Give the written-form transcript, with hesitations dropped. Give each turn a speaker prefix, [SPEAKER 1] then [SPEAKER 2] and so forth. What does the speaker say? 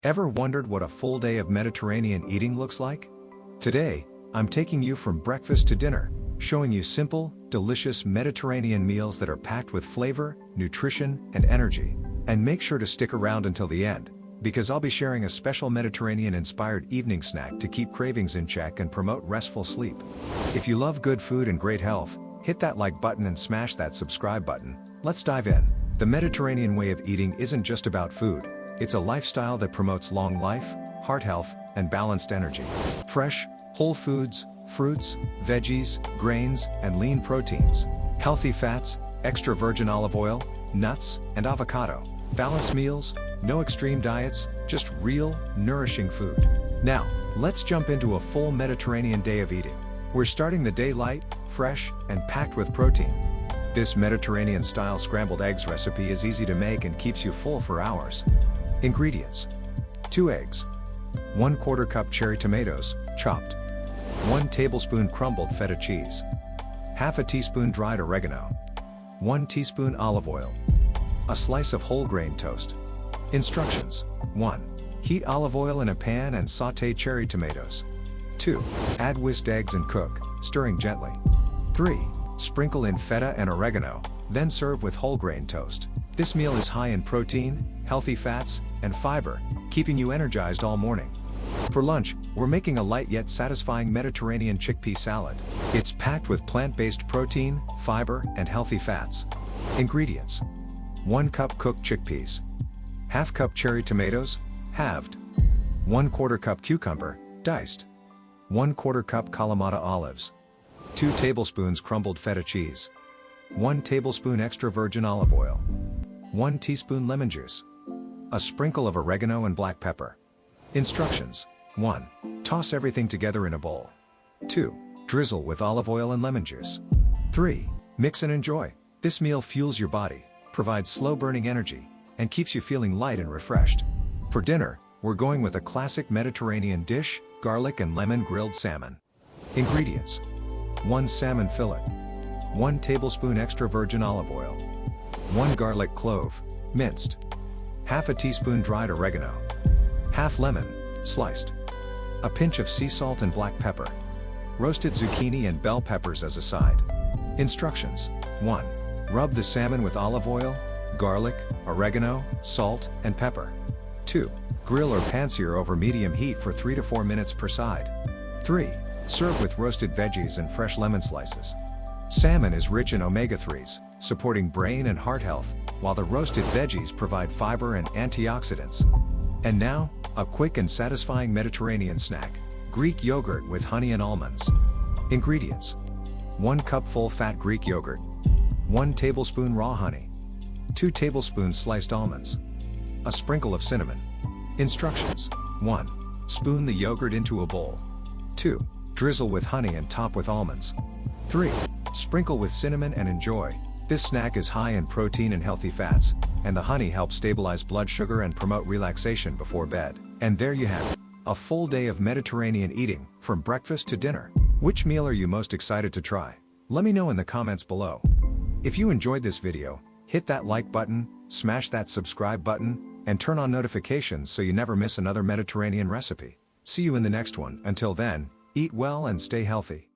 [SPEAKER 1] Ever wondered what a full day of Mediterranean eating looks like? Today, I'm taking you from breakfast to dinner, showing you simple, delicious Mediterranean meals that are packed with flavor, nutrition, and energy. And make sure to stick around until the end, because I'll be sharing a special Mediterranean-inspired evening snack to keep cravings in check and promote restful sleep. If you love good food and great health, hit that like button and smash that subscribe button. Let's dive in. The Mediterranean way of eating isn't just about food. It's a lifestyle that promotes long life, heart health, and balanced energy. Fresh, whole foods, fruits, veggies, grains, and lean proteins. Healthy fats, extra virgin olive oil, nuts, and avocado. Balanced meals, no extreme diets, just real, nourishing food. Now, let's jump into a full Mediterranean day of eating. We're starting the day light, fresh, and packed with protein. This Mediterranean-style scrambled eggs recipe is easy to make and keeps you full for hours. Ingredients: 2 eggs, 1/4 cup cherry tomatoes, chopped, 1 tablespoon crumbled feta cheese, half a teaspoon dried oregano, 1 teaspoon olive oil, a slice of whole grain toast. Instructions: 1. Heat olive oil in a pan and sauté cherry tomatoes. 2. Add whisked eggs and cook, stirring gently. 3. Sprinkle in feta and oregano, then serve with whole grain toast. This meal is high in protein, healthy fats, and fiber, keeping you energized all morning. For lunch, we're making a light yet satisfying Mediterranean chickpea salad. It's packed with plant-based protein, fiber, and healthy fats. Ingredients: 1 cup cooked chickpeas, ½ cup cherry tomatoes, halved, 1/4 cup cucumber, diced, 1/4 cup Kalamata olives, 2 tablespoons crumbled feta cheese, 1 tablespoon extra virgin olive oil, 1 teaspoon lemon juice, a sprinkle of oregano and black pepper. Instructions: 1. Toss everything together in a bowl. 2. Drizzle with olive oil and lemon juice. 3. Mix and enjoy. This meal fuels your body, provides slow-burning energy, and keeps you feeling light and refreshed. For dinner, we're going with a classic Mediterranean dish, garlic and lemon grilled salmon. Ingredients: 1 salmon fillet, 1 tablespoon extra virgin olive oil, 1 garlic clove, minced, half a teaspoon dried oregano, half lemon, sliced, a pinch of sea salt and black pepper, roasted zucchini and bell peppers as a side. Instructions: 1. Rub the salmon with olive oil, garlic, oregano, salt, and pepper. 2. Grill or pan-sear over medium heat for 3 to 4 minutes per side. 3. Serve with roasted veggies and fresh lemon slices. Salmon is rich in omega-3s, supporting brain and heart health, while the roasted veggies provide fiber and antioxidants. And now, a quick and satisfying Mediterranean snack: Greek yogurt with honey and almonds. Ingredients: 1 cup full-fat Greek yogurt, 1 tablespoon raw honey, 2 tablespoons sliced almonds, a sprinkle of cinnamon. Instructions: 1. Spoon the yogurt into a bowl. 2. Drizzle with honey and top with almonds. 3. Sprinkle with cinnamon and enjoy. This snack is high in protein and healthy fats, and the honey helps stabilize blood sugar and promote relaxation before bed. And there you have it, a full day of Mediterranean eating, from breakfast to dinner. Which meal are you most excited to try? Let me know in the comments below. If you enjoyed this video, hit that like button, smash that subscribe button, and turn on notifications so you never miss another Mediterranean recipe. See you in the next one. Until then, eat well and stay healthy.